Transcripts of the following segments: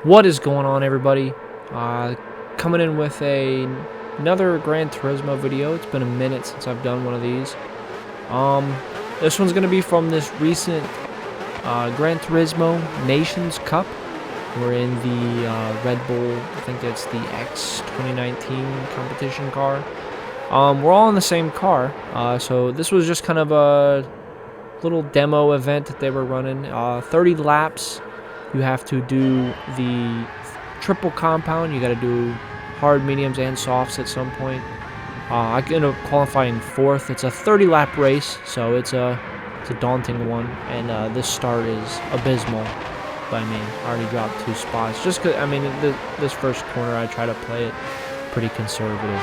What is going on, everybody? Coming in with another Gran Turismo video. It's been a minute since I've done one of these. This one's going to be from this recent Gran Turismo Nations Cup. We're in the Red Bull, I think it's the X 2019 competition car. We're all in the same car, so this was just kind of a little demo event that they were running. 30 laps. You have to do the triple compound. You got to do hard, mediums, and softs at some point. I ended up qualifying 4th. It's a 30-lap race, so it's a daunting one. And this start is abysmal by me. I already dropped 2 spots. Just because, I mean, this first corner I try to play it pretty conservative.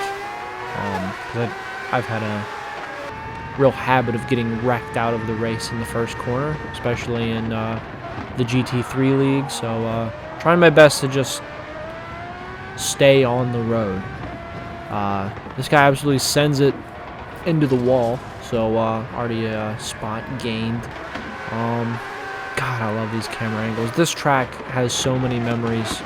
Because I've had a real habit of getting wrecked out of the race in the first corner, especially in the GT3 league, so trying my best to just stay on the road. This guy absolutely sends it into the wall, so already a spot gained. God, I love these camera angles. This track has so many memories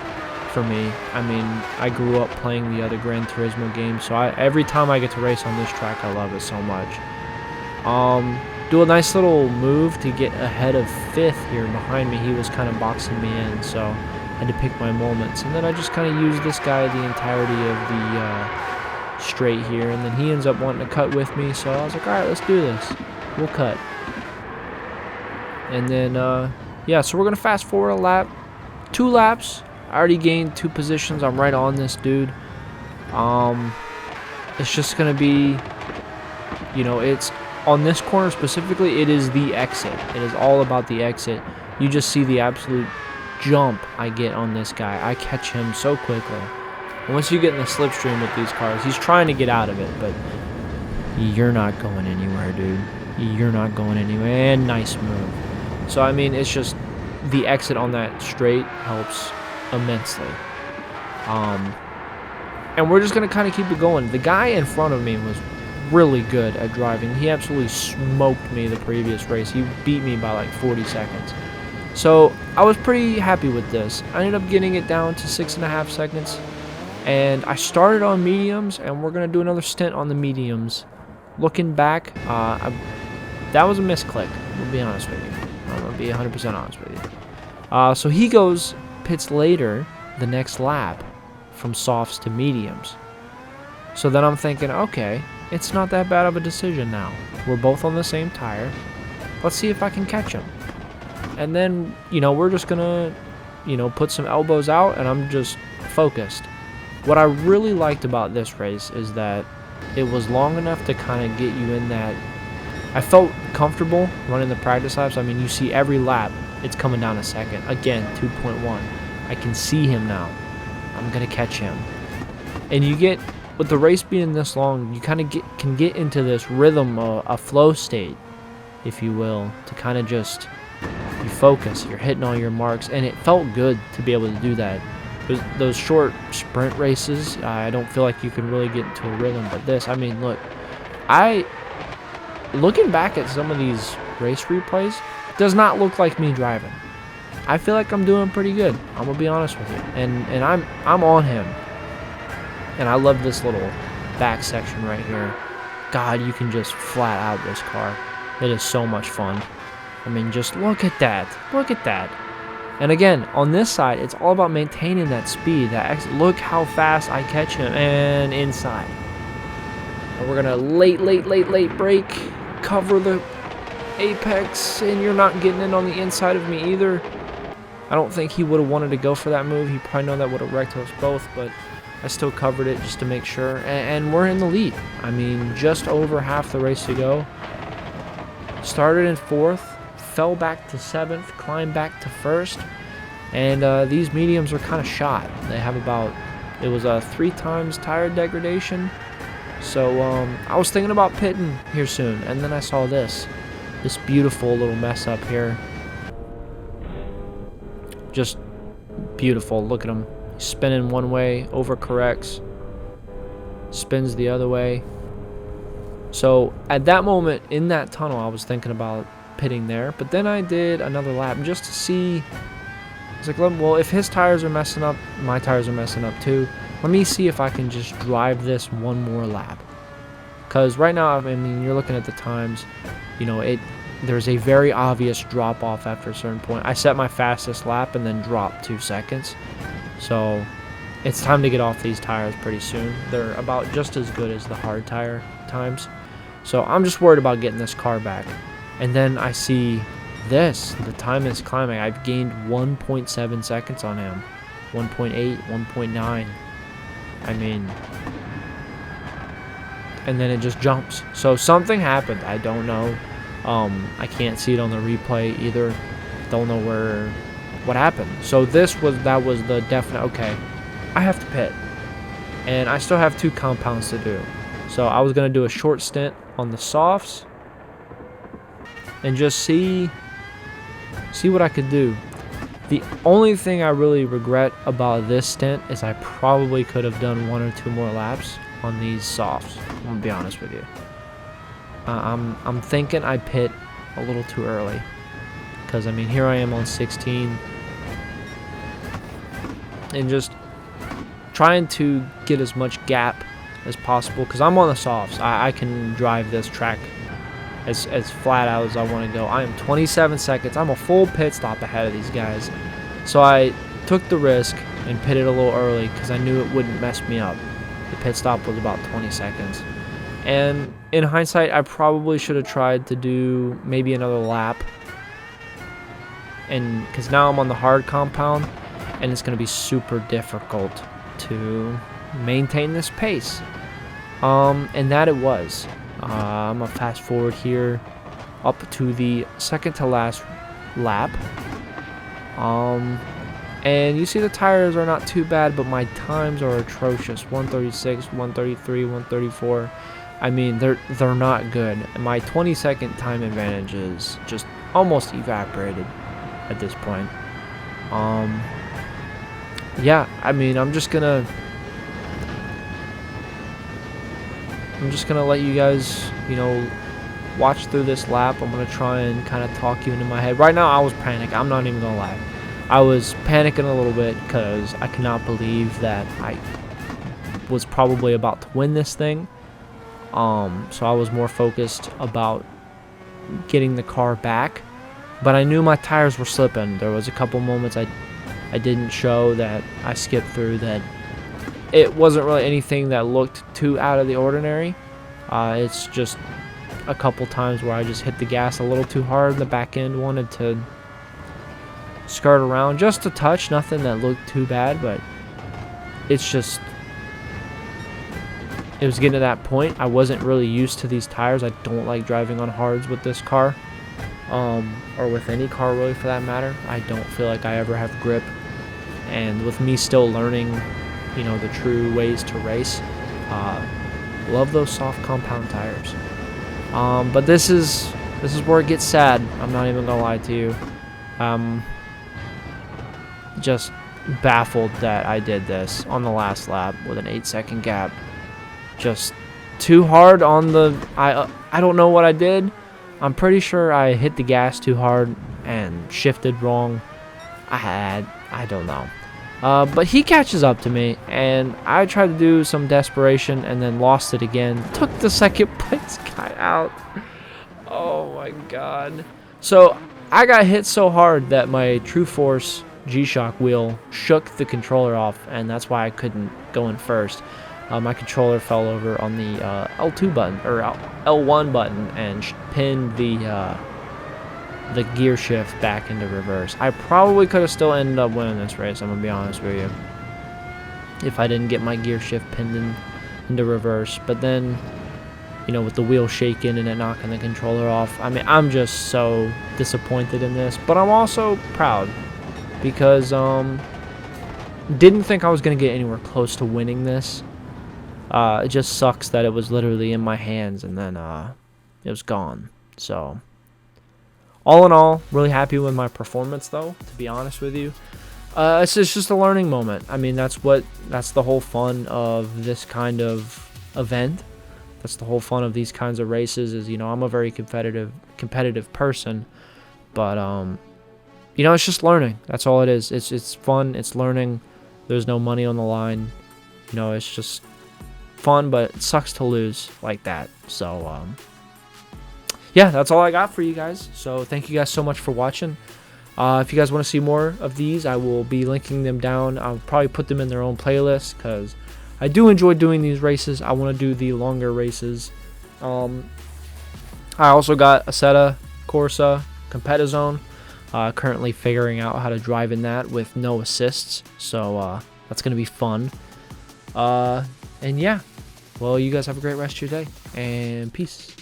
for me. I mean, I grew up playing the other Gran Turismo games, so every time I get to race on this track, I love it so much. Do a nice little move to get ahead of 5th here behind me. He was kind of boxing me in, so I had to pick my moments. And then I just kind of used this guy the entirety of the straight here, and then he ends up wanting to cut with me, so I was like, alright, let's do this. We'll cut. And then, yeah, so we're going to fast forward a lap. 2 laps. I already gained 2 positions. I'm right on this dude. It's just going to be, you know, it's... On this corner specifically, it is the exit. It is all about the exit. You just see the absolute jump I get on this guy. I catch him so quickly. And once you get in the slipstream with these cars, he's trying to get out of it, but you're not going anywhere, dude. You're not going anywhere. And nice move. So, I mean, it's just the exit on that straight helps immensely. And we're just going to kind of keep it going. The guy in front of me was really good at driving. He absolutely smoked me the previous race. He beat me by like 40 seconds. So I was pretty happy with this. I ended up getting it down to 6.5 seconds. And I started on mediums, and we're going to do another stint on the mediums. Looking back, that was a misclick. I'll be honest with you. I'm going to be 100% honest with you. So he pits later the next lap from softs to mediums. So then I'm thinking, okay, it's not that bad of a decision now. We're both on the same tire. Let's see if I can catch him. And then, you know, we're just going to, you know, put some elbows out, and I'm just focused. What I really liked about this race is that it was long enough to kind of get you in that. I felt comfortable running the practice laps. I mean, you see every lap, it's coming down a second. Again, 2.1. I can see him now. I'm going to catch him. And you get... With the race being this long, you kind of can get into this rhythm, a flow state, if you will, to kind of just, you focus, you're hitting all your marks, and it felt good to be able to do that. Those short sprint races, I don't feel like you can really get into a rhythm, but this, I mean, look, looking back at some of these race replays, does not look like me driving. I feel like I'm doing pretty good, I'm going to be honest with you, and I'm on him. And I love this little back section right here. God, you can just flat out this car. It is so much fun. I mean, just look at that. Look at that. And again, on this side, it's all about maintaining that speed. Look how fast I catch him. And inside. And we're going to late brake. Cover the apex. And you're not getting in on the inside of me either. I don't think he would have wanted to go for that move. He probably known that would have wrecked us both. But I still covered it just to make sure, and we're in the lead. I mean, just over half the race to go. Started in 4th, fell back to 7th, climbed back to 1st, and these mediums are kind of shot. They have about, it was a 3 times tire degradation, so I was thinking about pitting here soon, and then I saw this beautiful little mess up here. Just beautiful. Look at him. Spinning one way, overcorrects, spins the other way. So at that moment in that tunnel, I was thinking about pitting there, but then I did another lap just to see was like, well, if his tires are messing up, my tires are messing up too. Let me see if I can just drive this one more lap. Because right now, I mean, you're looking at the times, you know, there's a very obvious drop off after a certain point. I set my fastest lap and then dropped 2 seconds. So it's time to get off these tires pretty soon. They're about just as good as the hard tire times. So I'm just worried about getting this car back. And then I see this. The time is climbing. I've gained 1.7 seconds on him. 1.8, 1.9. I mean, and then it just jumps. So something happened. I don't know. I can't see it on the replay either. Don't know what happened. So that was the definite, okay, I have to pit. And I still have 2 compounds to do. So I was going to do a short stint on the softs and just see what I could do. The only thing I really regret about this stint is I probably could have done 1 or 2 more laps on these softs. I'm gonna be honest with you. I'm thinking I pit a little too early, because I mean, here I am on 16 and just trying to get as much gap as possible, because I'm on the softs. I can drive this track as flat out as I want to go. I am 27 seconds. I'm a full pit stop ahead of these guys. So I took the risk and pitted a little early because I knew it wouldn't mess me up. The pit stop was about 20 seconds. And in hindsight, I probably should have tried to do maybe another lap. And because now I'm on the hard compound, and it's going to be super difficult to maintain this pace. And that it was. I'm going to fast forward here up to the second to last lap. And you see the tires are not too bad, but my times are atrocious. 136, 133, 134. I mean, they're not good. My 20-second time advantage is just almost evaporated at this point. Yeah, I mean, I'm just gonna let you guys, you know, watch through this lap. I'm gonna try and kind of talk you into my head. Right now, I was panicking. I'm not even gonna lie. I was panicking a little bit because I could not believe that I was probably about to win this thing. So I was more focused about getting the car back. But I knew my tires were slipping. There was a couple moments I didn't show that I skipped through that it wasn't really anything that looked too out of the ordinary. It's just a couple times where I just hit the gas a little too hard in the back end, wanted to skirt around just a touch, nothing that looked too bad, but it's just, it was getting to that point. I wasn't really used to these tires. I don't like driving on hards with this car, or with any car really for that matter. I don't feel like I ever have grip, and with me still learning, you know, the true ways to race, love those soft compound tires. But this is where it gets sad. I'm not even gonna lie to you. Just baffled that I did this on the last lap with an 8-second gap. Just too hard on the, I don't know what I did. I'm pretty sure I hit the gas too hard and shifted wrong. I don't know. But he catches up to me, and I tried to do some desperation and then lost it again. Took the second place guy out. Oh my god. So I got hit so hard that my True Force G-Shock wheel shook the controller off, and that's why I couldn't go in first. My controller fell over on the L2 button, or L1 button, and pinned the gear shift back into reverse. I probably could have still ended up winning this race, I'm going to be honest with you, if I didn't get my gear shift pinned into reverse. But then, you know, with the wheel shaking and it knocking the controller off, I mean, I'm just so disappointed in this. But I'm also proud because didn't think I was going to get anywhere close to winning this. It just sucks that it was literally in my hands and then it was gone. So all in all, really happy with my performance, though, to be honest with you. It's just a learning moment. I mean, that's the whole fun of this kind of event. That's the whole fun of these kinds of races is, you know, I'm a very competitive person, but you know, it's just learning. That's all it is. It's fun. It's learning. There's no money on the line. You know, it's just fun, but it sucks to lose like that. So, yeah, that's all I got for you guys. So thank you guys so much for watching. If you guys want to see more of these, I will be linking them down. I'll probably put them in their own playlist because I do enjoy doing these races. I want to do the longer races. I also got a Assetto Corsa Competizione. Currently figuring out how to drive in that with no assists. So that's going to be fun. And yeah, well, you guys have a great rest of your day. And peace.